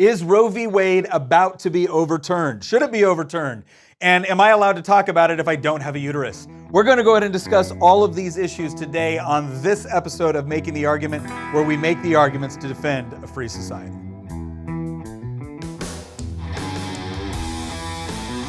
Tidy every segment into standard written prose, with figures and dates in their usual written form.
Is Roe v. Wade about to be overturned? Should it be overturned? And am I allowed to talk about it if I don't have a uterus? We're going to go ahead and discuss all of these issues today on this episode of Making the Argument, where we make the arguments to defend a free society.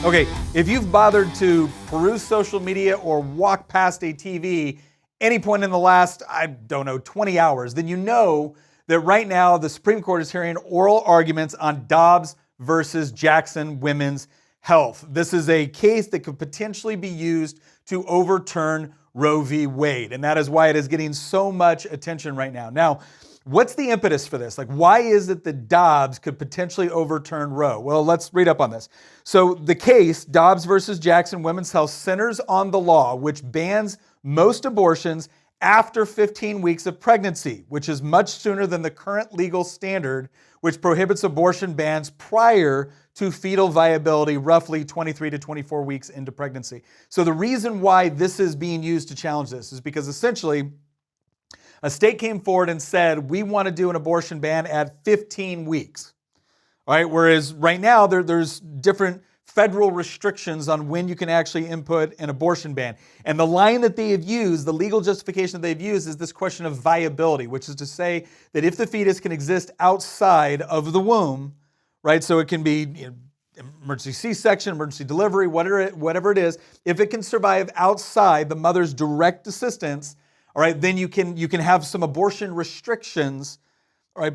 Okay, if you've bothered to peruse social media or walk past a TV any point in the last, 20 hours, then you know that right now the Supreme Court is hearing oral arguments on Dobbs versus Jackson Women's Health. This is a case that could potentially be used to overturn Roe v. Wade, and that is why it is getting so much attention right now. Now, what's the impetus for this? Why is it that Dobbs could potentially overturn Roe? Well, let's read up on this. So the case, Dobbs versus Jackson Women's Health, centers on the law which bans most abortions after 15 weeks of pregnancy, which is much sooner than the current legal standard, which prohibits abortion bans prior to fetal viability, roughly 23 to 24 weeks into pregnancy. So the reason why this is being used to challenge this is because essentially a state came forward and said, we want to do an abortion ban at 15 weeks. All right, whereas right now there's different federal restrictions on when you can actually input an abortion ban. And the line that they have used, the legal justification that they've used, is this question of viability, which is to say that if the fetus can exist outside of the womb, right, so it can be emergency C-section, emergency delivery, whatever it is, if it can survive outside the mother's direct assistance, all right, then you can have some abortion restrictions, all right,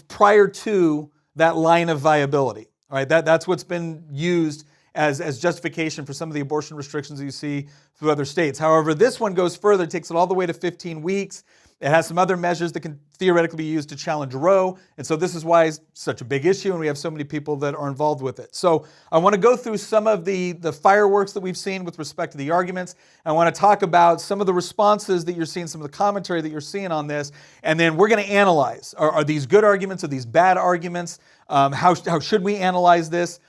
prior to that line of viability. All right, that's what's been used as justification for some of the abortion restrictions that you see through other states. However, this one goes further, takes it all the way to 15 weeks. It has some other measures that can theoretically be used to challenge Roe. And so this is why it's such a big issue and we have so many people that are involved with it. So I want to go through some of the fireworks that we've seen with respect to the arguments. I want to talk about some of the responses that you're seeing, some of the commentary that you're seeing on this. And then we're going to analyze, are these good arguments? Are these bad arguments? How should we analyze this?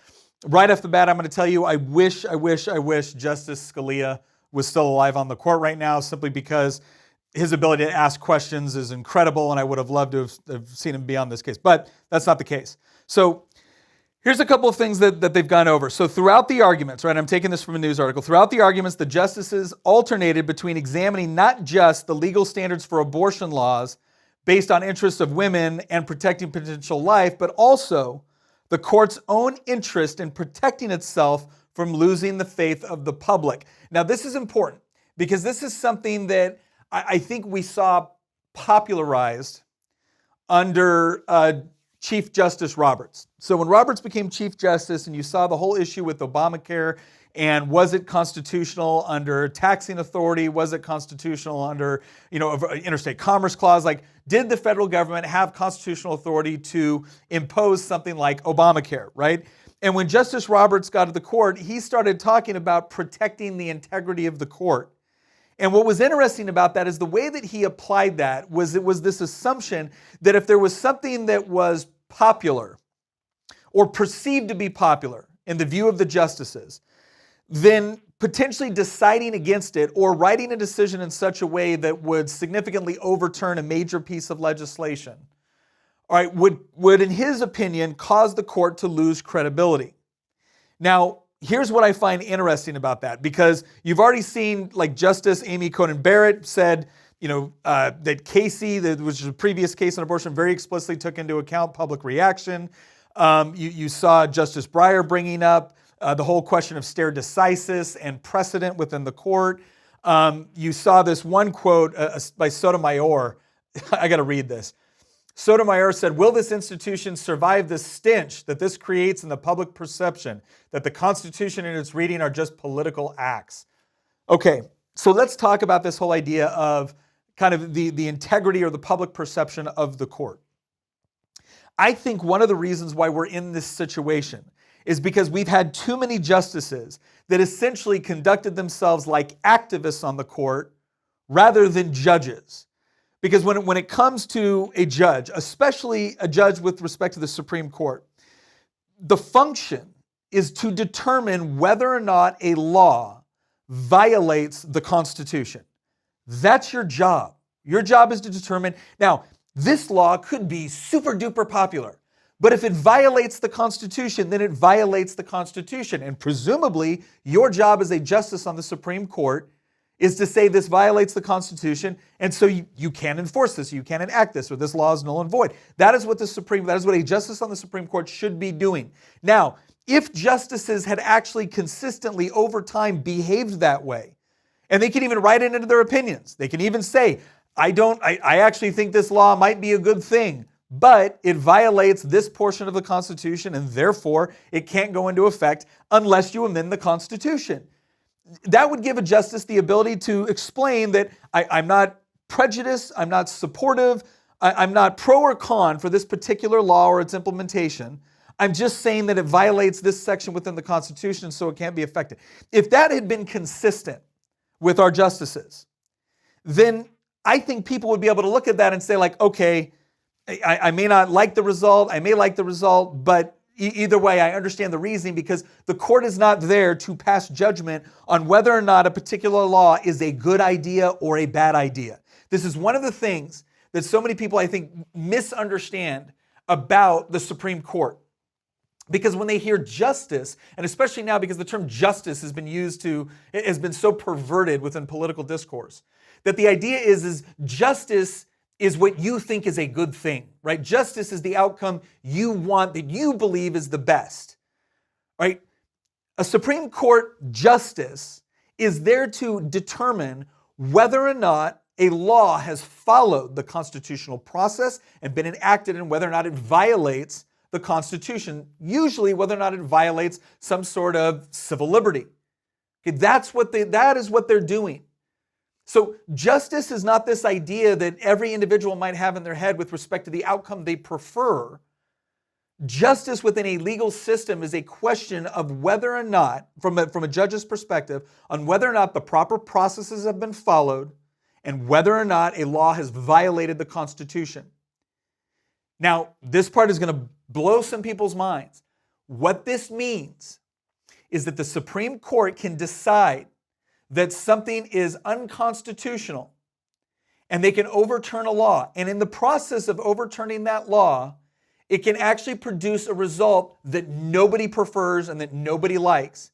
Right off the bat, I'm going to tell you, I wish Justice Scalia was still alive on the court right now, simply because his ability to ask questions is incredible, and I would have loved to have seen him be on this case. But that's not the case. So here's a couple of things that they've gone over. So throughout the arguments, right, I'm taking this from a news article, throughout the arguments, the justices alternated between examining not just the legal standards for abortion laws based on interests of women and protecting potential life, but also the court's own interest in protecting itself from losing the faith of the public. Now, this is important because this is something that I think we saw popularized under Chief Justice Roberts. So when Roberts became Chief Justice and you saw the whole issue with Obamacare and was it constitutional under taxing authority? Was it constitutional under, interstate commerce clause? Did the federal government have constitutional authority to impose something like Obamacare, right? And when Justice Roberts got to the court, he started talking about protecting the integrity of the court. And what was interesting about that is the way that he applied that was it was this assumption that if there was something that was popular or perceived to be popular in the view of the justices, then potentially deciding against it or writing a decision in such a way that would significantly overturn a major piece of legislation, all right, would in his opinion cause the court to lose credibility. Now, here's what I find interesting about that, because you've already seen, Justice Amy Coney Barrett said, that Casey, which was a previous case on abortion, very explicitly took into account public reaction. You saw Justice Breyer bringing up the whole question of stare decisis and precedent within the court. You saw this one quote by Sotomayor. I got to read this. Sotomayor said, "Will this institution survive the stench that this creates in the public perception that the Constitution and its reading are just political acts?" Okay, so let's talk about this whole idea of kind of the integrity or the public perception of the court. I think one of the reasons why we're in this situation is because we've had too many justices that essentially conducted themselves like activists on the court rather than judges. Because when it comes to a judge, especially a judge with respect to the Supreme Court, the function is to determine whether or not a law violates the Constitution. That's your job. Your job is to determine. Now, this law could be super duper popular, But if it violates the Constitution, then it violates the Constitution. And presumably, your job as a justice on the Supreme Court is to say this violates the Constitution, and so you can't enforce this, you can't enact this, or this law is null and void. That is what a justice on the Supreme Court should be doing. Now, if justices had actually consistently over time behaved that way, and they can even write it into their opinions, they can even say, I actually think this law might be a good thing, but it violates this portion of the Constitution, and therefore it can't go into effect unless you amend the Constitution. That would give a justice the ability to explain that I'm not prejudiced, I'm not supportive, I'm not pro or con for this particular law or its implementation. I'm just saying that it violates this section within the Constitution, so it can't be affected. If that had been consistent with our justices, then I think people would be able to look at that and say, like, okay, I may not like the result, I may like the result, but either way, I understand the reasoning, because the court is not there to pass judgment on whether or not a particular law is a good idea or a bad idea. This is one of the things that so many people, I think, misunderstand about the Supreme Court. Because when they hear justice, and especially now because the term justice has been so perverted within political discourse, that the idea is justice is what you think is a good thing, right? Justice is the outcome you want, that you believe is the best, right? A Supreme Court justice is there to determine whether or not a law has followed the constitutional process and been enacted, and whether or not it violates the Constitution, usually whether or not it violates some sort of civil liberty. Okay, that is what they're doing. So justice is not this idea that every individual might have in their head with respect to the outcome they prefer. Justice within a legal system is a question of whether or not, from a judge's perspective, on whether or not the proper processes have been followed and whether or not a law has violated the Constitution. Now, this part is going to blow some people's minds. What this means is that the Supreme Court can decide that something is unconstitutional, and they can overturn a law. And in the process of overturning that law, it can actually produce a result that nobody prefers and that nobody likes,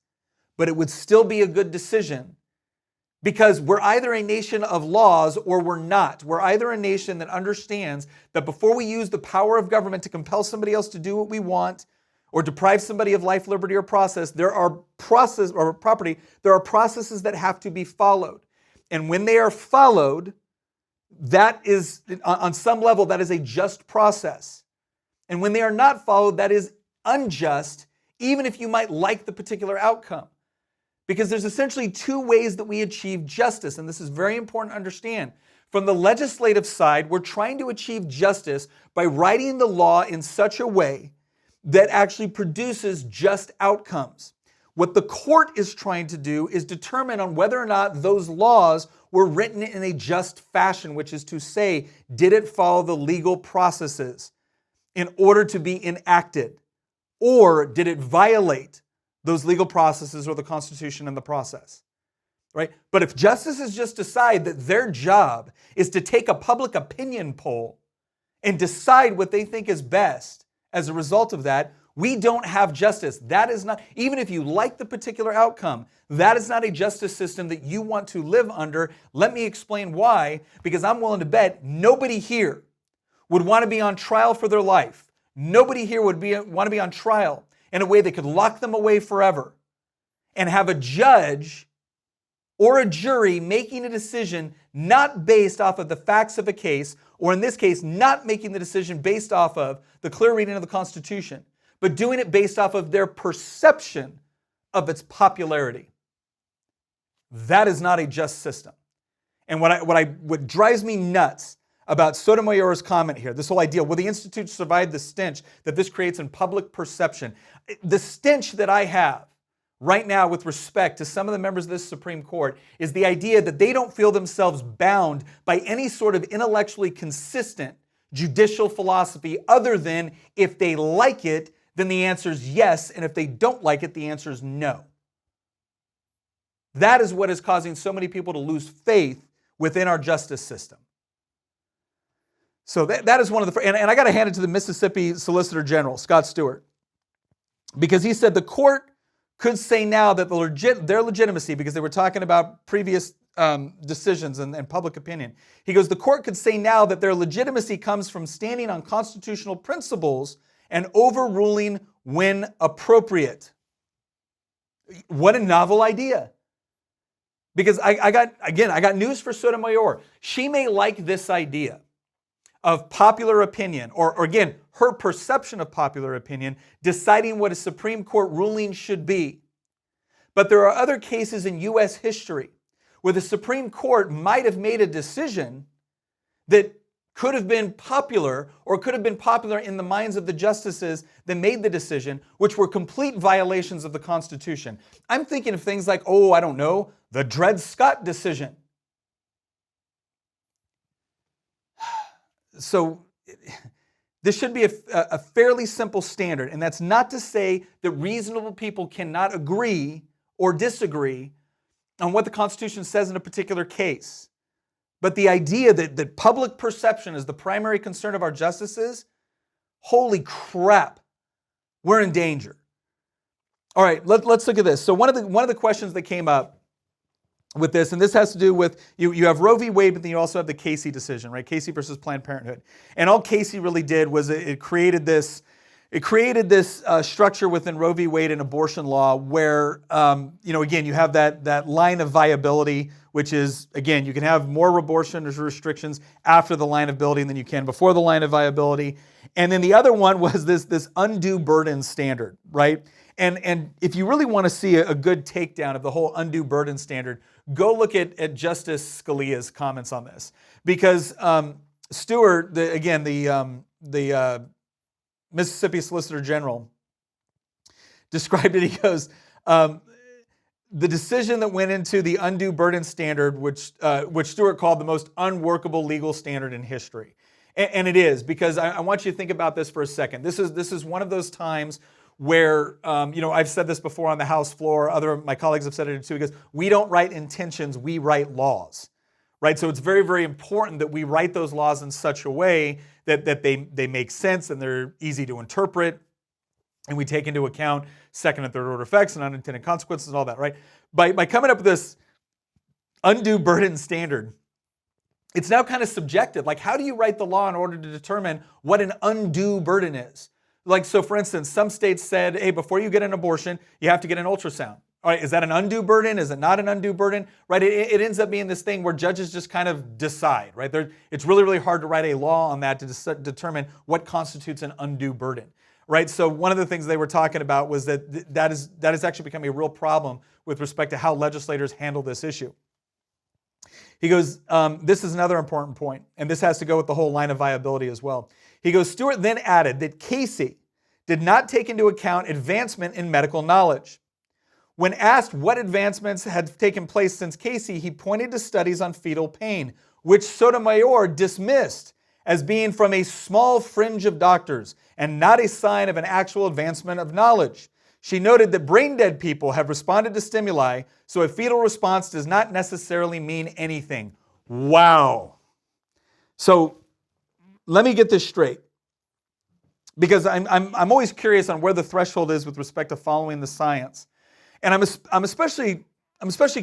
but it would still be a good decision, because we're either a nation of laws or we're not. We're either a nation that understands that before we use the power of government to compel somebody else to do what we want, or deprive somebody of life, liberty, or process, there are processes that have to be followed. And when they are followed, that is, on some level, that is a just process. And when they are not followed, that is unjust, even if you might like the particular outcome. Because there's essentially two ways that we achieve justice, and this is very important to understand. From the legislative side, we're trying to achieve justice by writing the law in such a way that actually produces just outcomes. What the court is trying to do is determine on whether or not those laws were written in a just fashion, which is to say, did it follow the legal processes in order to be enacted, or did it violate those legal processes or the Constitution and the process, right? But if justices just decide that their job is to take a public opinion poll and decide what they think is best, as a result of that, we don't have justice. That is not, even if you like the particular outcome, that is not a justice system that you want to live under. Let me explain why, because I'm willing to bet nobody here would want to be on trial for their life. Nobody here would want to be on trial in a way that could lock them away forever and have a judge or a jury making a decision not based off of the facts of a case, or in this case, not making the decision based off of the clear reading of the Constitution, but doing it based off of their perception of its popularity. That is not a just system. And what drives me nuts about Sotomayor's comment here, this whole idea, will the Institute survive the stench that this creates in public perception? The stench that I have right now with respect to some of the members of this Supreme Court is the idea that they don't feel themselves bound by any sort of intellectually consistent judicial philosophy other than if they like it, then the answer is yes, and if they don't like it, the answer is no. That is what is causing so many people to lose faith within our justice system. So that is one of the, and I got to hand it to the Mississippi Solicitor General, Scott Stewart, because he said the court could say now that their legitimacy, because they were talking about previous decisions and public opinion. He goes, the court could say now that their legitimacy comes from standing on constitutional principles and overruling when appropriate. What a novel idea. Because I got news for Sotomayor. She may like this idea of popular opinion, or again, her perception of popular opinion, deciding what a Supreme Court ruling should be. But there are other cases in U.S. history where the Supreme Court might have made a decision that could have been popular, or could have been popular in the minds of the justices that made the decision, which were complete violations of the Constitution. I'm thinking of things like, the Dred Scott decision. So this should be a fairly simple standard, and that's not to say that reasonable people cannot agree or disagree on what the Constitution says in a particular case. But the idea that public perception is the primary concern of our justices, holy crap, we're in danger. All right, let's look at this. So one of the questions that came up with this, and this has to do with, you have Roe v. Wade, but then you also have the Casey decision, right? Casey versus Planned Parenthood. And all Casey really did was it created this structure within Roe v. Wade and abortion law where, again, you have that line of viability, which is, again, you can have more abortion restrictions after the line of viability than you can before the line of viability. And then the other one was this undue burden standard, right? And if you really want to see a good takedown of the whole undue burden standard, go look at Justice Scalia's comments on this. Because Stewart, the Mississippi Solicitor General, described it. He goes, the decision that went into the undue burden standard, which Stewart called the most unworkable legal standard in history. And it is, because I want you to think about this for a second. This is one of those times where, I've said this before on the House floor, other of my colleagues have said it too, because we don't write intentions, we write laws, right? So it's very, very important that we write those laws in such a way that they make sense and they're easy to interpret, and we take into account second and third order effects and unintended consequences and all that, right? By coming up with this undue burden standard, it's now kind of subjective. Like, how do you write the law in order to determine what an undue burden is? Like, so for instance, some states said, hey, before you get an abortion, you have to get an ultrasound. All right, is that an undue burden? Is it not an undue burden? Right, it ends up being this thing where judges just kind of decide, right? It's really, really hard to write a law on that to determine what constitutes an undue burden, right? So one of the things they were talking about was that is actually becoming a real problem with respect to how legislators handle this issue. He goes, this is another important point, and this has to go with the whole line of viability as well. He goes, Stewart then added that Casey did not take into account advancement in medical knowledge. When asked what advancements had taken place since Casey, he pointed to studies on fetal pain, which Sotomayor dismissed as being from a small fringe of doctors and not a sign of an actual advancement of knowledge. She noted that brain-dead people have responded to stimuli, so a fetal response does not necessarily mean anything. Wow. So let me get this straight, because I'm always curious on where the threshold is with respect to following the science. And I'm especially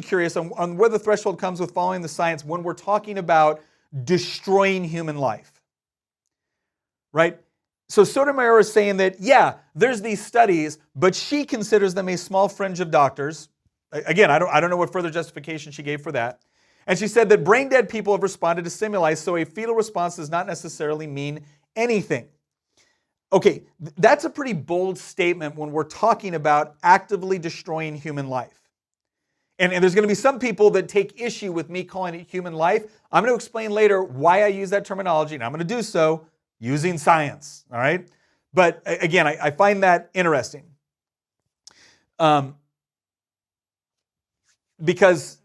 curious on where the threshold comes with following the science when we're talking about destroying human life, right? So Sotomayor is saying that, yeah, there's these studies, but she considers them a small fringe of doctors. Again, I don't know what further justification she gave for that. And she said that brain-dead people have responded to stimuli, so a fetal response does not necessarily mean anything. Okay, that's a pretty bold statement when we're talking about actively destroying human life. And there's going to be some people that take issue with me calling it human life. I'm going to explain later why I use that terminology, and I'm going to do so using science, all right? But again, I find that interesting. Because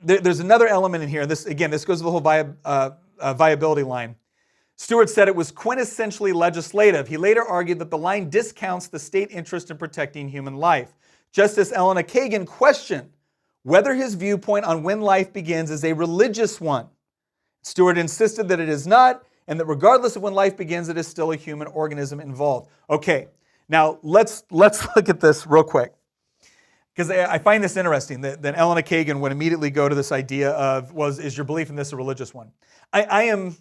there's another element in here. This goes to the whole viability line. Stewart said it was quintessentially legislative. He later argued that the line discounts the state interest in protecting human life. Justice Elena Kagan questioned whether his viewpoint on when life begins is a religious one. Stewart insisted that it is not, and that regardless of when life begins, it is still a human organism involved. Okay, now let's look at this real quick, because I find this interesting that Elena Kagan would immediately go to this idea of, is your belief in this a religious one? I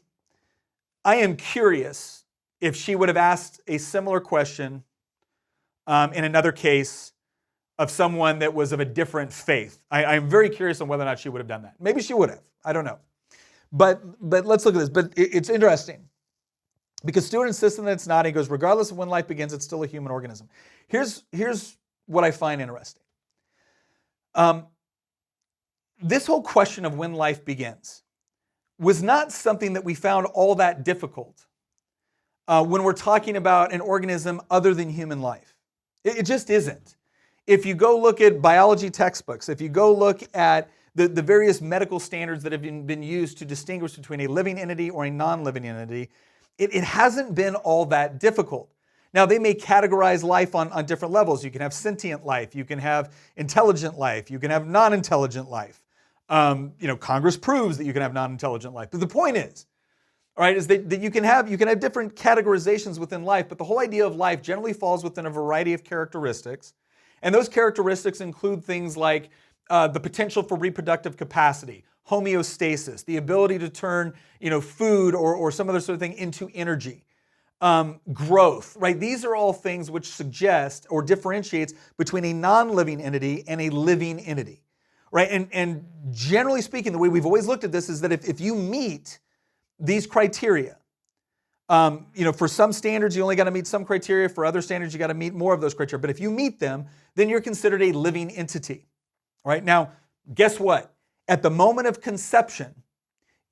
am curious if she would have asked a similar question in another case of someone that was of a different faith. I'm very curious on whether or not she would have done that. Maybe she would have. I don't know. But let's look at this. But it's interesting because Stewart insisted that it's not. He goes, regardless of when life begins, it's still a human organism. Here's what I find interesting. This whole question of when life begins was not something that we found all that difficult when we're talking about an organism other than human life. It just isn't. If you go look at biology textbooks, if you go look at the various medical standards that have been used to distinguish between a living entity or a non-living entity, it hasn't been all that difficult. Now, they may categorize life on different levels. You can have sentient life, you can have intelligent life, you can have non-intelligent life. Congress proves that you can have non-intelligent life. But the point is, all right, is that you can have different categorizations within life, but the whole idea of life generally falls within a variety of characteristics. And those characteristics include things like the potential for reproductive capacity, homeostasis, the ability to turn food or some other sort of thing into energy, growth, right? These are all things which suggest or differentiates between a non-living entity and a living entity, right? And generally speaking, the way we've always looked at this is that if you meet these criteria, for some standards, you only got to meet some criteria. For other standards, you got to meet more of those criteria. But if you meet them, then you're considered a living entity. All right. Now, guess what? At the moment of conception,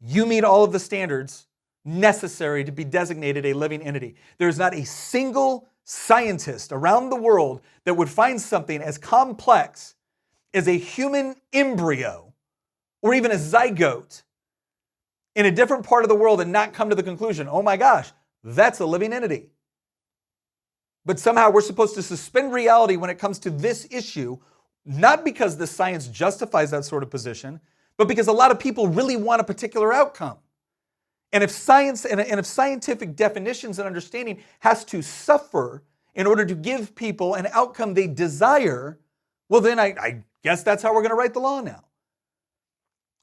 you meet all of the standards necessary to be designated a living entity. There's not a single scientist around the world that would find something as complex as a human embryo or even a zygote in a different part of the world and not come to the conclusion, oh my gosh, that's a living entity. But somehow we're supposed to suspend reality when it comes to this issue, not because the science justifies that sort of position, but because a lot of people really want a particular outcome. And if science and if scientific definitions and understanding has to suffer in order to give people an outcome they desire, well then I guess that's how we're going to write the law now.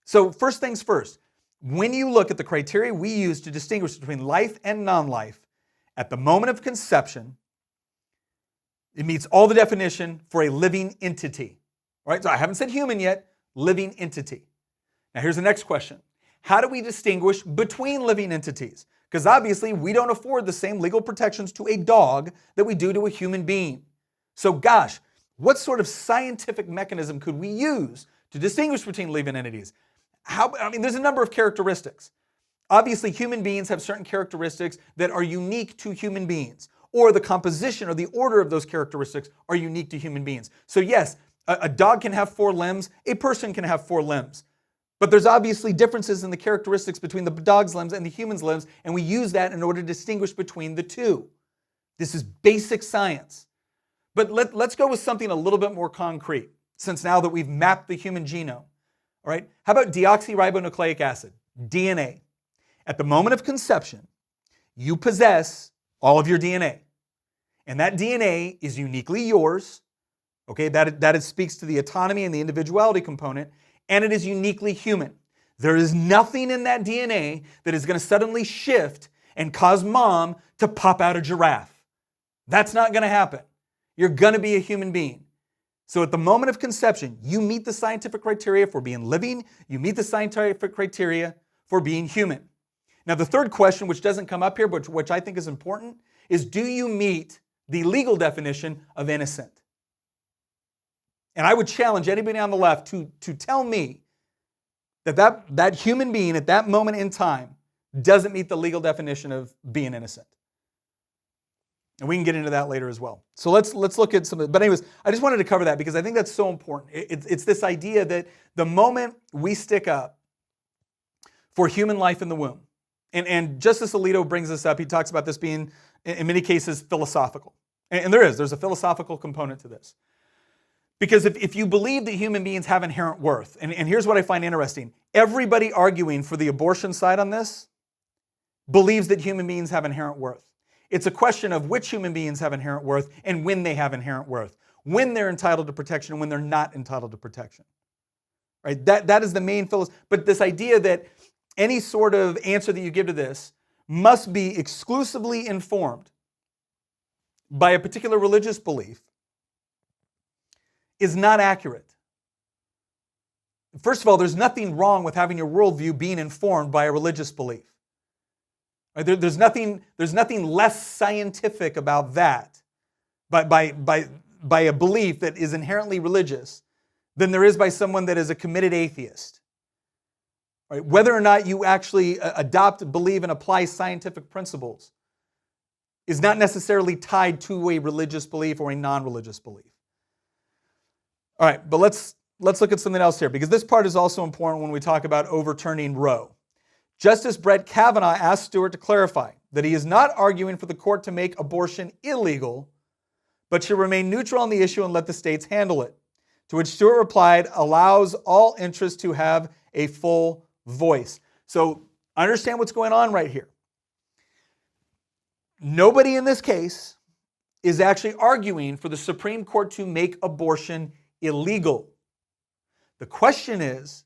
So first things first, when you look at the criteria we use to distinguish between life and non-life, at the moment of conception, it meets all the definition for a living entity. All right, so I haven't said human yet, living entity. Now here's the next question. How do we distinguish between living entities? Because obviously we don't afford the same legal protections to a dog that we do to a human being. So gosh, what sort of scientific mechanism could we use to distinguish between living entities? There's a number of characteristics. Obviously, human beings have certain characteristics that are unique to human beings, or the composition or the order of those characteristics are unique to human beings. So yes, a dog can have 4 limbs, a person can have 4 limbs. But there's obviously differences in the characteristics between the dog's limbs and the human's limbs, and we use that in order to distinguish between the two. This is basic science. But let's go with something a little bit more concrete, since now that we've mapped the human genome. All right, how about deoxyribonucleic acid, DNA? At the moment of conception, you possess all of your DNA. And that DNA is uniquely yours. Okay, that speaks to the autonomy and the individuality component, and it is uniquely human. There is nothing in that DNA that is going to suddenly shift and cause mom to pop out a giraffe. That's not going to happen. You're going to be a human being. So at the moment of conception, you meet the scientific criteria for being living, you meet the scientific criteria for being human. Now the third question, which doesn't come up here, but which I think is important, is do you meet the legal definition of innocent? And I would challenge anybody on the left to tell me that human being at that moment in time doesn't meet the legal definition of being innocent. And we can get into that later as well. So let's look at some of it. But anyways, I just wanted to cover that because I think that's so important. It's this idea that the moment we stick up for human life in the womb, and Justice Alito brings this up, he talks about this being, in many cases, philosophical. And there's a philosophical component to this. Because if you believe that human beings have inherent worth, and here's what I find interesting, everybody arguing for the abortion side on this believes that human beings have inherent worth. It's a question of which human beings have inherent worth and when they have inherent worth, when they're entitled to protection and when they're not entitled to protection. Right? That is the main philosophy. But this idea that any sort of answer that you give to this must be exclusively informed by a particular religious belief is not accurate. First of all, there's nothing wrong with having your worldview being informed by a religious belief. Right? There's nothing less scientific about that by a belief that is inherently religious than there is by someone that is a committed atheist. Right? Whether or not you actually adopt, believe, and apply scientific principles is not necessarily tied to a religious belief or a non-religious belief. All right, but let's look at something else here, because this part is also important when we talk about overturning Roe. Justice Brett Kavanaugh asked Stewart to clarify that he is not arguing for the court to make abortion illegal, but should remain neutral on the issue and let the states handle it. To which Stewart replied, allows all interests to have a full voice. So understand what's going on right here. Nobody in this case is actually arguing for the Supreme Court to make abortion illegal. The question is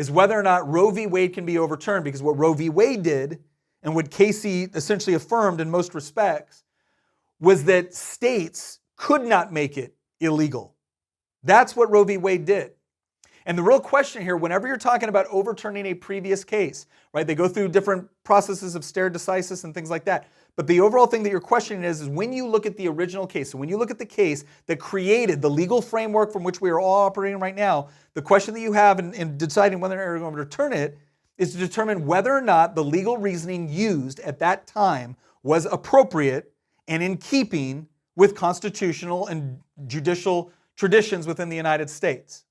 whether or not Roe v. Wade can be overturned, because what Roe v. Wade did, and what Casey essentially affirmed in most respects, was that states could not make it illegal. That's what Roe v. Wade did. And the real question here, whenever you're talking about overturning a previous case, right, they go through different processes of stare decisis and things like that. But the overall thing that you're questioning is when you look at the original case, so when you look at the case that created the legal framework from which we are all operating right now, the question that you have in deciding whether or not you're going to return it is to determine whether or not the legal reasoning used at that time was appropriate and in keeping with constitutional and judicial traditions within the United States.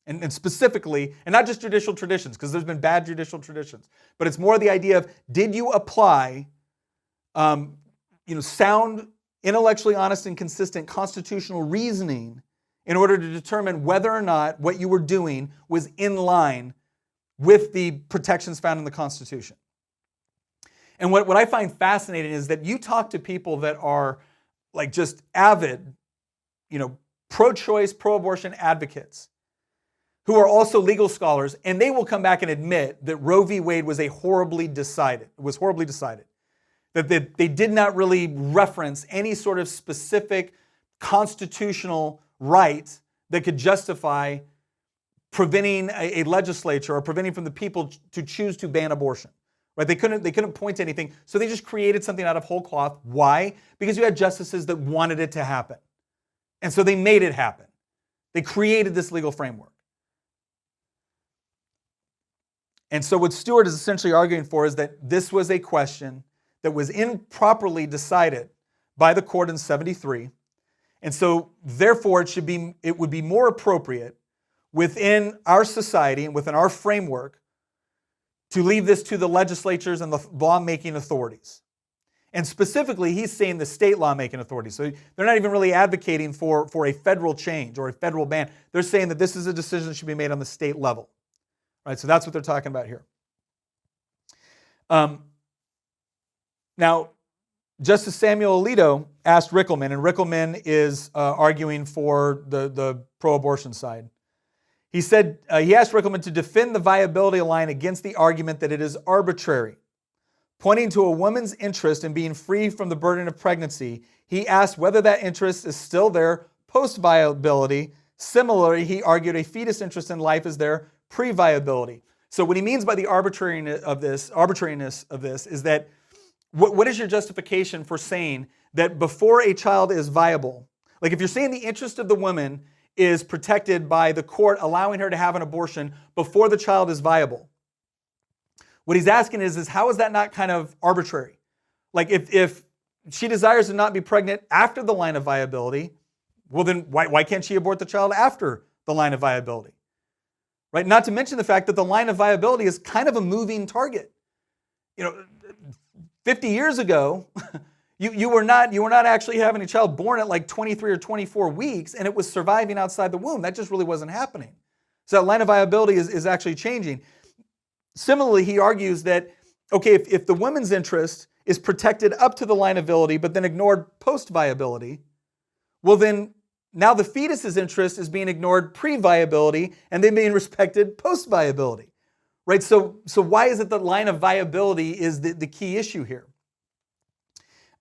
And specifically, and not just judicial traditions, because there's been bad judicial traditions, but it's more the idea of, did you apply sound, intellectually honest and consistent constitutional reasoning in order to determine whether or not what you were doing was in line with the protections found in the Constitution. And what I find fascinating is that you talk to people that are like just avid, pro-choice, pro-abortion advocates who are also legal scholars, and they will come back and admit that Roe v. Wade was horribly decided. That they did not really reference any sort of specific constitutional right that could justify preventing a legislature or preventing from the people to choose to ban abortion. Right? They couldn't point to anything, so they just created something out of whole cloth. Why? Because you had justices that wanted it to happen. And so they made it happen. They created this legal framework. And so what Stewart is essentially arguing for is that this was a question that was improperly decided by the court in 73. And so therefore it would be more appropriate within our society and within our framework to leave this to the legislatures and the lawmaking authorities. And specifically, he's saying the state lawmaking authorities. So they're not even really advocating for a federal change or a federal ban. They're saying that this is a decision that should be made on the state level. Right, so that's what they're talking about here. Now, Justice Samuel Alito asked Rickleman, and Rickleman is arguing for the pro-abortion side. He said, he asked Rickleman to defend the viability line against the argument that it is arbitrary. Pointing to a woman's interest in being free from the burden of pregnancy, he asked whether that interest is still there post-viability. Similarly, he argued a fetus interest in life is there pre-viability. So what he means by the arbitrariness of this is that what is your justification for saying that before a child is viable, like if you're saying the interest of the woman is protected by the court allowing her to have an abortion before the child is viable, what he's asking is how is that not kind of arbitrary? Like if she desires to not be pregnant after the line of viability, well then why can't she abort the child after the line of viability? Right? Not to mention the fact that the line of viability is kind of a moving target. 50 years ago, you were not actually having a child born at like 23 or 24 weeks, and it was surviving outside the womb. That just really wasn't happening. So that line of viability is actually changing. Similarly, he argues that, okay, if the woman's interest is protected up to the line of viability, but then ignored post-viability, well then, now the fetus's interest is being ignored pre-viability and then being respected post-viability, right? So why is it that line of viability is the key issue here?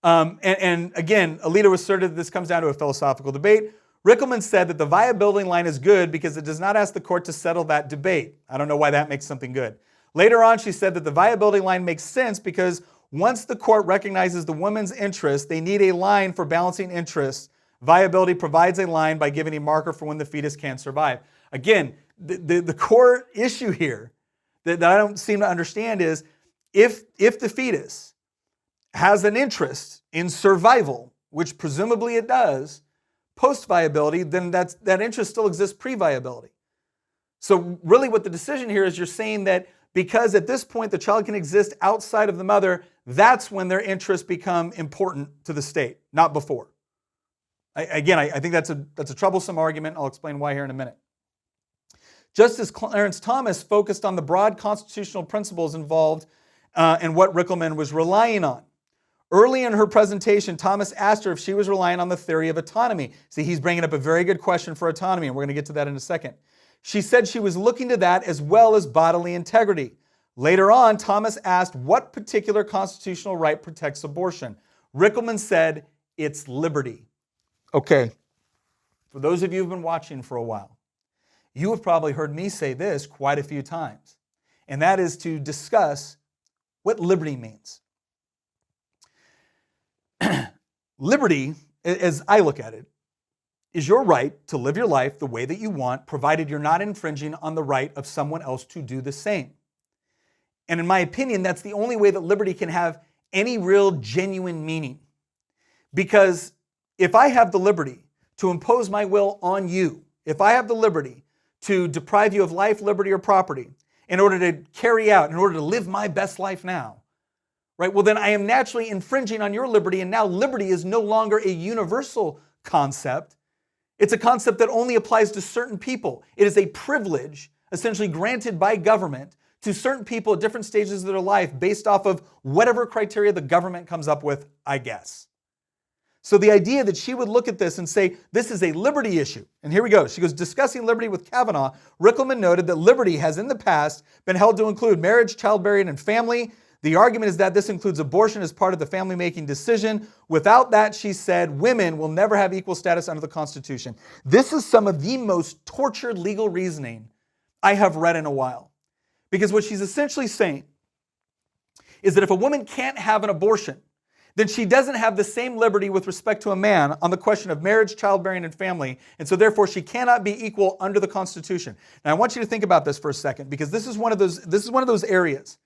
And again, Alito asserted that this comes down to a philosophical debate. Rickleman said that the viability line is good because it does not ask the court to settle that debate. I don't know why that makes something good. Later on, she said that the viability line makes sense because once the court recognizes the woman's interest, they need a line for balancing interests. Viability provides a line by giving a marker for when the fetus can survive. Again, the core issue here that I don't seem to understand is if the fetus has an interest in survival, which presumably it does, post-viability, then that interest still exists pre-viability. So really what the decision here is, you're saying that because at this point the child can exist outside of the mother, that's when their interests become important to the state, not before. I think that's a troublesome argument. I'll explain why here in a minute. Justice Clarence Thomas focused on the broad constitutional principles involved and what Rickleman was relying on. Early in her presentation, Thomas asked her if she was relying on the theory of autonomy. See, he's bringing up a very good question for autonomy, and we're going to get to that in a second. She said she was looking to that as well as bodily integrity. Later on, Thomas asked what particular constitutional right protects abortion. Rickleman said, it's liberty. Okay, for those of you who've been watching for a while, you have probably heard me say this quite a few times, and that is to discuss what liberty means. Liberty, as I look at it, is your right to live your life the way that you want, provided you're not infringing on the right of someone else to do the same. And in my opinion, that's the only way that liberty can have any real genuine meaning. Because if I have the liberty to impose my will on you, if I have the liberty to deprive you of life, liberty, or property in order to carry out, in order to live my best life now, right? Well, then I am naturally infringing on your liberty, and now liberty is no longer a universal concept. It's a concept that only applies to certain people. It is a privilege essentially granted by government to certain people at different stages of their life based off of whatever criteria the government comes up with, I guess. So the idea that she would look at this and say, this is a liberty issue. And here we go. She goes, discussing liberty with Kavanaugh, Rickleman noted that liberty has in the past been held to include marriage, childbearing, and family. The argument is that this includes abortion as part of the family-making decision. Without that, she said, women will never have equal status under the Constitution. This is some of the most tortured legal reasoning I have read in a while. Because what she's essentially saying is that if a woman can't have an abortion, then she doesn't have the same liberty with respect to a man on the question of marriage, childbearing, and family, and so therefore she cannot be equal under the Constitution. Now I want you to think about this for a second, because this is one of those areas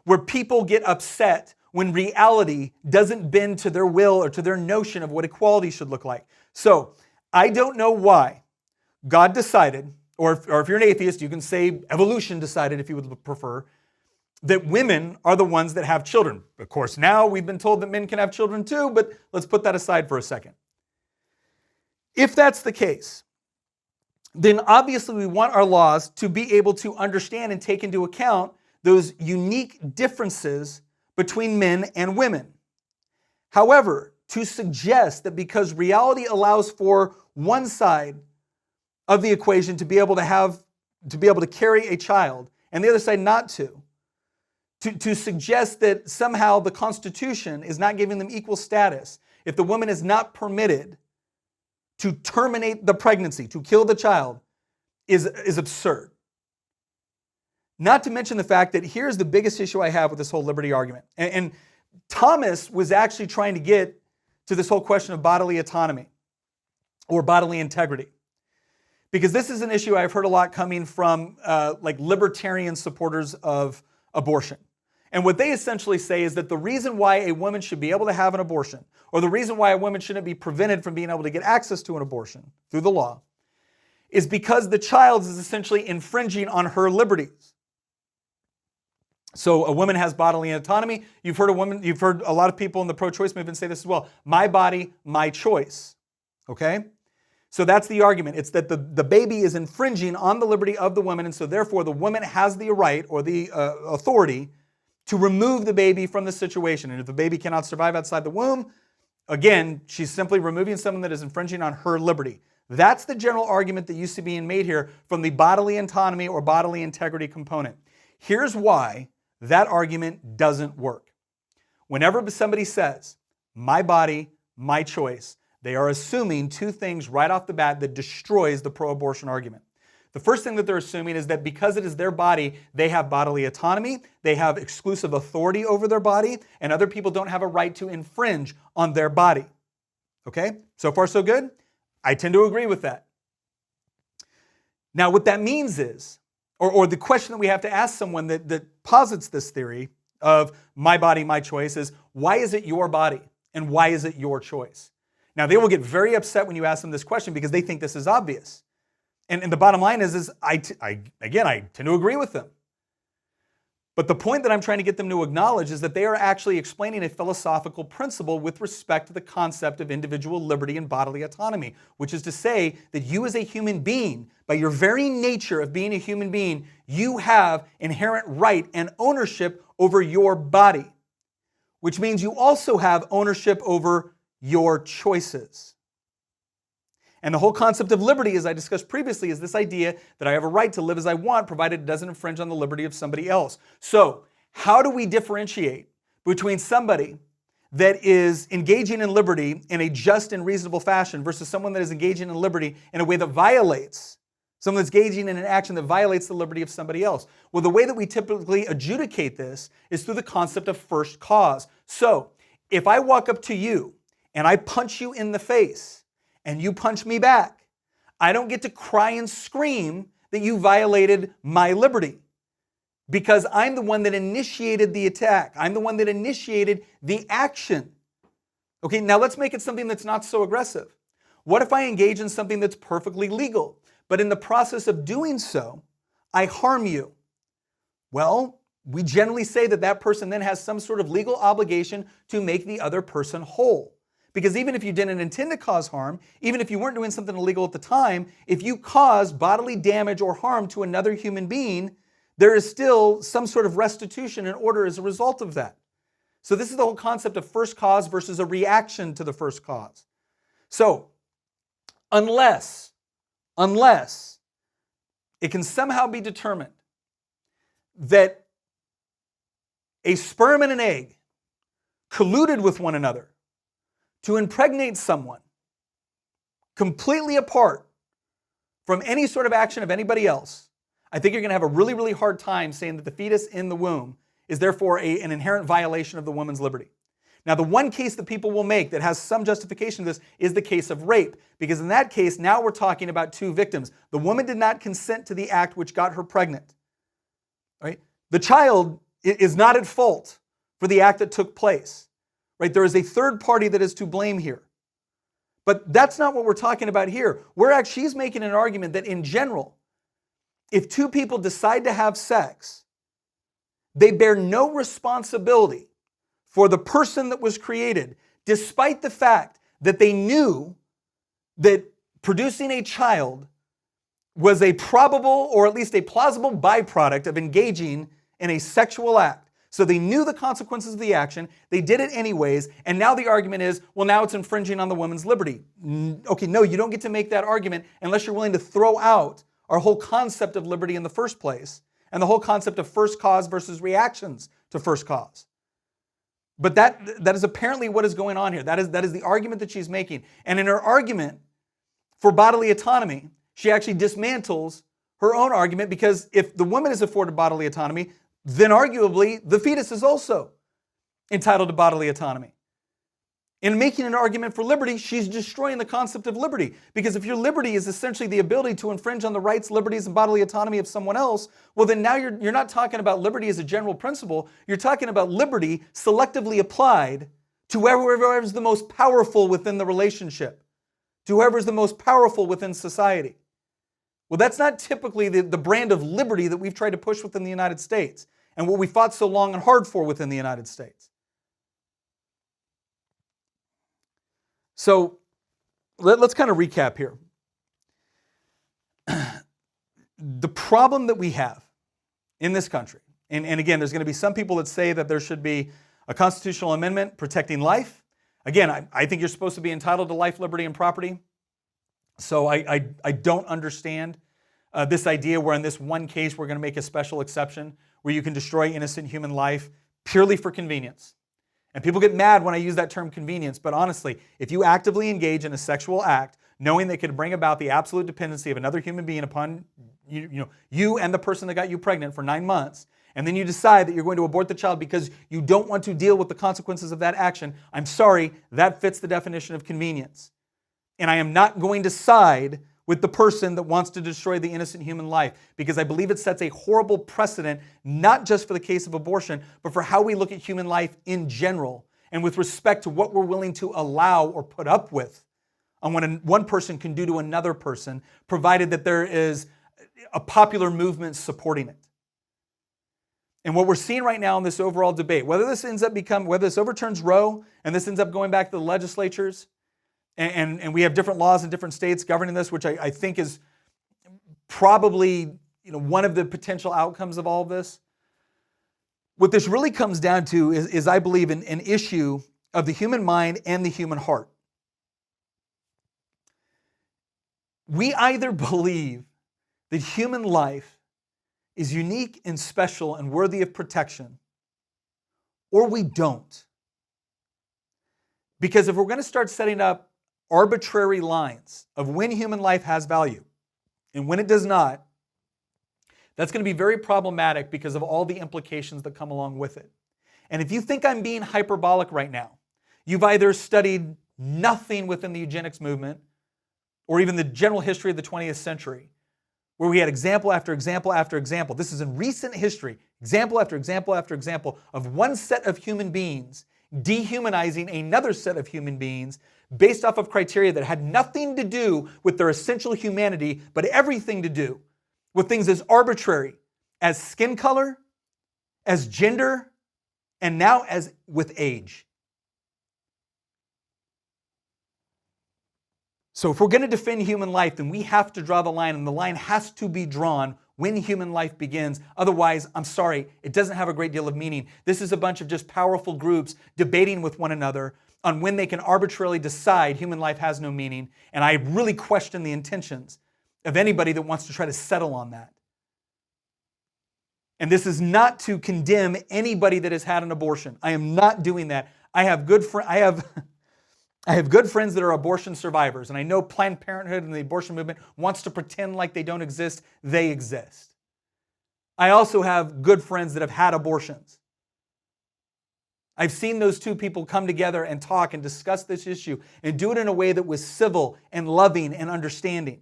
where people get upset when reality doesn't bend to their will or to their notion of what equality should look like. So I don't know why God decided, or if you're an atheist, you can say evolution decided, if you would prefer, that women are the ones that have children. Of course, now we've been told that men can have children too, but let's put that aside for a second. If that's the case, then obviously we want our laws to be able to understand and take into account those unique differences between men and women. However, to suggest that because reality allows for one side of the equation to be able to carry a child and the other side not to suggest that somehow the Constitution is not giving them equal status if the woman is not permitted to terminate the pregnancy, to kill the child, is absurd. Not to mention the fact that here's the biggest issue I have with this whole liberty argument. And Thomas was actually trying to get to this whole question of bodily autonomy or bodily integrity. Because this is an issue I've heard a lot coming from like libertarian supporters of abortion. And what they essentially say is that the reason why a woman should be able to have an abortion, or the reason why a woman shouldn't be prevented from being able to get access to an abortion through the law, is because the child is essentially infringing on her liberties. So a woman has bodily autonomy. You've heard a lot of people in the pro-choice movement say this as well. My body, my choice. Okay? So that's the argument. It's that the baby is infringing on the liberty of the woman, and so therefore the woman has the right or the authority to remove the baby from the situation. And if the baby cannot survive outside the womb, again, she's simply removing someone that is infringing on her liberty. That's the general argument that used to be made here from the bodily autonomy or bodily integrity component. Here's why that argument doesn't work. Whenever somebody says, my body, my choice, they are assuming two things right off the bat that destroys the pro-abortion argument. The first thing that they're assuming is that because it is their body, they have bodily autonomy, they have exclusive authority over their body, and other people don't have a right to infringe on their body. Okay? So far, so good? I tend to agree with that. Now, what that means is, or the question that we have to ask someone that posits this theory of my body, my choice is, why is it your body? And why is it your choice? Now, they will get very upset when you ask them this question because they think this is obvious. And the bottom line is I tend to agree with them. But the point that I'm trying to get them to acknowledge is that they are actually explaining a philosophical principle with respect to the concept of individual liberty and bodily autonomy, which is to say that you as a human being, by your very nature of being a human being, you have inherent right and ownership over your body, which means you also have ownership over your choices. And the whole concept of liberty, as I discussed previously, is this idea that I have a right to live as I want, provided it doesn't infringe on the liberty of somebody else. So, how do we differentiate between somebody that is engaging in liberty in a just and reasonable fashion versus someone that is engaging in liberty in a way that violates, someone that's engaging in an action that violates the liberty of somebody else? Well, the way that we typically adjudicate this is through the concept of first cause. So, if I walk up to you and I punch you in the face, and you punch me back, I don't get to cry and scream that you violated my liberty because I'm the one that initiated the attack. I'm the one that initiated the action. Okay, now let's make it something that's not so aggressive. What if I engage in something that's perfectly legal, but in the process of doing so, I harm you? Well, we generally say that that person then has some sort of legal obligation to make the other person whole. Because even if you didn't intend to cause harm, even if you weren't doing something illegal at the time, if you cause bodily damage or harm to another human being, there is still some sort of restitution in order as a result of that. So this is the whole concept of first cause versus a reaction to the first cause. So unless it can somehow be determined that a sperm and an egg colluded with one another to impregnate someone completely apart from any sort of action of anybody else, I think you're going to have a really, really hard time saying that the fetus in the womb is therefore an inherent violation of the woman's liberty. Now, the one case that people will make that has some justification of this is the case of rape, because in that case, now we're talking about two victims. The woman did not consent to the act which got her pregnant. Right? The child is not at fault for the act that took place. Right? There is a third party that is to blame here. But that's not what we're talking about here. She's making an argument that in general, if two people decide to have sex, they bear no responsibility for the person that was created, despite the fact that they knew that producing a child was a probable or at least a plausible byproduct of engaging in a sexual act. So they knew the consequences of the action, they did it anyways, and now the argument is, well, now it's infringing on the woman's liberty. Okay, no, you don't get to make that argument unless you're willing to throw out our whole concept of liberty in the first place, and the whole concept of first cause versus reactions to first cause. But that is apparently what is going on here. That is the argument that she's making. And in her argument for bodily autonomy, she actually dismantles her own argument, because if the woman is afforded bodily autonomy, then arguably the fetus is also entitled to bodily autonomy. In making an argument for liberty, she's destroying the concept of liberty. Because if your liberty is essentially the ability to infringe on the rights, liberties, and bodily autonomy of someone else, well then now you're not talking about liberty as a general principle, you're talking about liberty selectively applied to whoever is the most powerful within the relationship, to whoever is the most powerful within society. Well, that's not typically the brand of liberty that we've tried to push within the United States, and what we fought so long and hard for within the United States. So let's kind of recap here. The problem that we have in this country, and again, there's going to be some people that say that there should be a constitutional amendment protecting life. Again, I think you're supposed to be entitled to life, liberty, and property. So I don't understand this idea where in this one case we're going to make a special exception where you can destroy innocent human life purely for convenience. And people get mad when I use that term convenience, but honestly, if you actively engage in a sexual act, knowing they could bring about the absolute dependency of another human being upon you and the person that got you pregnant for 9 months, and then you decide that you're going to abort the child because you don't want to deal with the consequences of that action, I'm sorry, that fits the definition of convenience. And I am not going to side with the person that wants to destroy the innocent human life because I believe it sets a horrible precedent, not just for the case of abortion, but for how we look at human life in general and with respect to what we're willing to allow or put up with on what one person can do to another person, provided that there is a popular movement supporting it. And what we're seeing right now in this overall debate, whether this overturns Roe and this ends up going back to the legislatures, and we have different laws in different states governing this, which I think is probably one of the potential outcomes of all of this. What this really comes down to is I believe, an issue of the human mind and the human heart. We either believe that human life is unique and special and worthy of protection, or we don't. Because if we're going to start setting up arbitrary lines of when human life has value and when it does not, that's going to be very problematic because of all the implications that come along with it. And if you think I'm being hyperbolic right now, you've either studied nothing within the eugenics movement or even the general history of the 20th century, where we had example after example after example. This is in recent history, example after example after example of one set of human beings dehumanizing another set of human beings based off of criteria that had nothing to do with their essential humanity, but everything to do with things as arbitrary as skin color, as gender, and now as with age. So if we're going to defend human life, then we have to draw the line, and the line has to be drawn when human life begins. Otherwise, I'm sorry, it doesn't have a great deal of meaning. This is a bunch of just powerful groups debating with one another on when they can arbitrarily decide human life has no meaning, and I really question the intentions of anybody that wants to try to settle on that. And this is not to condemn anybody that has had an abortion. I am not doing that. I have good friends that are abortion survivors, and I know Planned Parenthood and the abortion movement wants to pretend like they don't exist. They exist. I also have good friends that have had abortions. I've seen those two people come together and talk and discuss this issue and do it in a way that was civil and loving and understanding.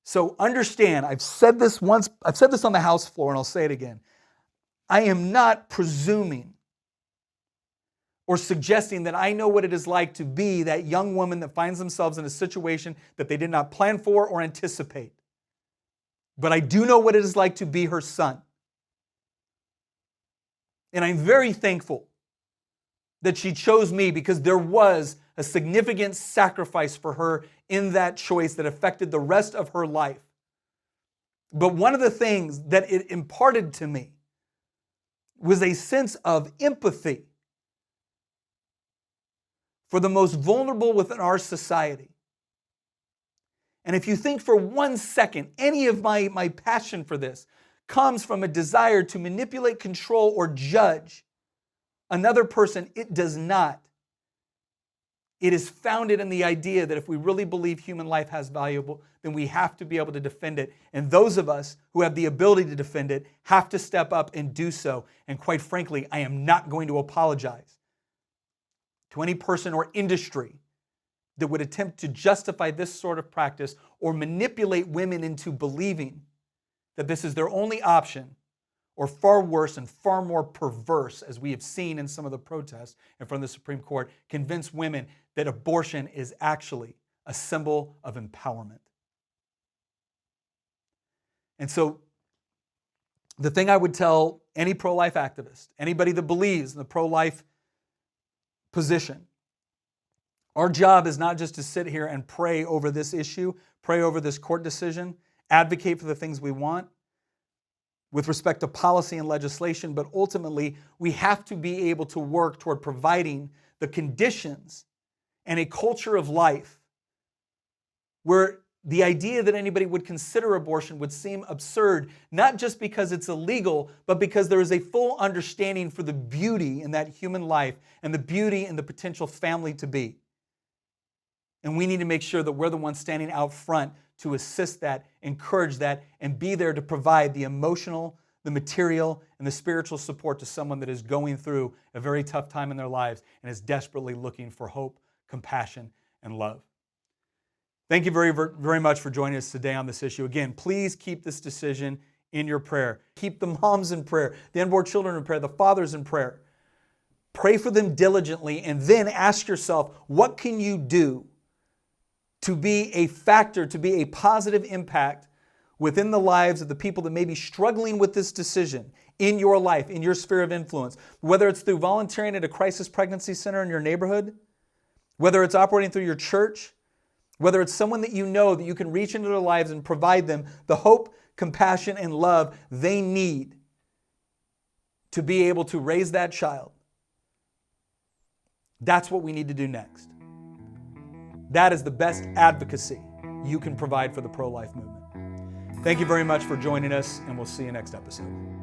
So understand, I've said this on the House floor, and I'll say it again. I am not presuming or suggesting that I know what it is like to be that young woman that finds themselves in a situation that they did not plan for or anticipate. But I do know what it is like to be her son. And I'm very thankful that she chose me because there was a significant sacrifice for her in that choice that affected the rest of her life. But one of the things that it imparted to me was a sense of empathy for the most vulnerable within our society. And if you think for 1 second, any of my passion for this comes from a desire to manipulate, control, or judge another person, it does not. It is founded in the idea that if we really believe human life has value, then we have to be able to defend it. And those of us who have the ability to defend it have to step up and do so. And quite frankly, I am not going to apologize to any person or industry that would attempt to justify this sort of practice or manipulate women into believing that this is their only option, or far worse and far more perverse, as we have seen in some of the protests in front of the Supreme Court, convince women that abortion is actually a symbol of empowerment. And so the thing I would tell any pro-life activist, anybody that believes in the pro-life position, Our job is not just to sit here and pray over this issue, pray over this court decision, advocate for the things we want with respect to policy and legislation, but ultimately we have to be able to work toward providing the conditions and a culture of life where the idea that anybody would consider abortion would seem absurd, not just because it's illegal, but because there is a full understanding for the beauty in that human life and the beauty in the potential family to be. And we need to make sure that we're the ones standing out front to assist that, encourage that, and be there to provide the emotional, the material, and the spiritual support to someone that is going through a very tough time in their lives and is desperately looking for hope, compassion, and love. Thank you very, very much for joining us today on this issue. Again, please keep this decision in your prayer. Keep the moms in prayer, the unborn children in prayer, the fathers in prayer. Pray for them diligently, and then ask yourself, what can you do to be a factor, to be a positive impact within the lives of the people that may be struggling with this decision in your life, in your sphere of influence, whether it's through volunteering at a crisis pregnancy center in your neighborhood, whether it's operating through your church, whether it's someone that you know that you can reach into their lives and provide them the hope, compassion, and love they need to be able to raise that child. That's what we need to do next. That is the best advocacy you can provide for the pro-life movement. Thank you very much for joining us, and we'll see you next episode.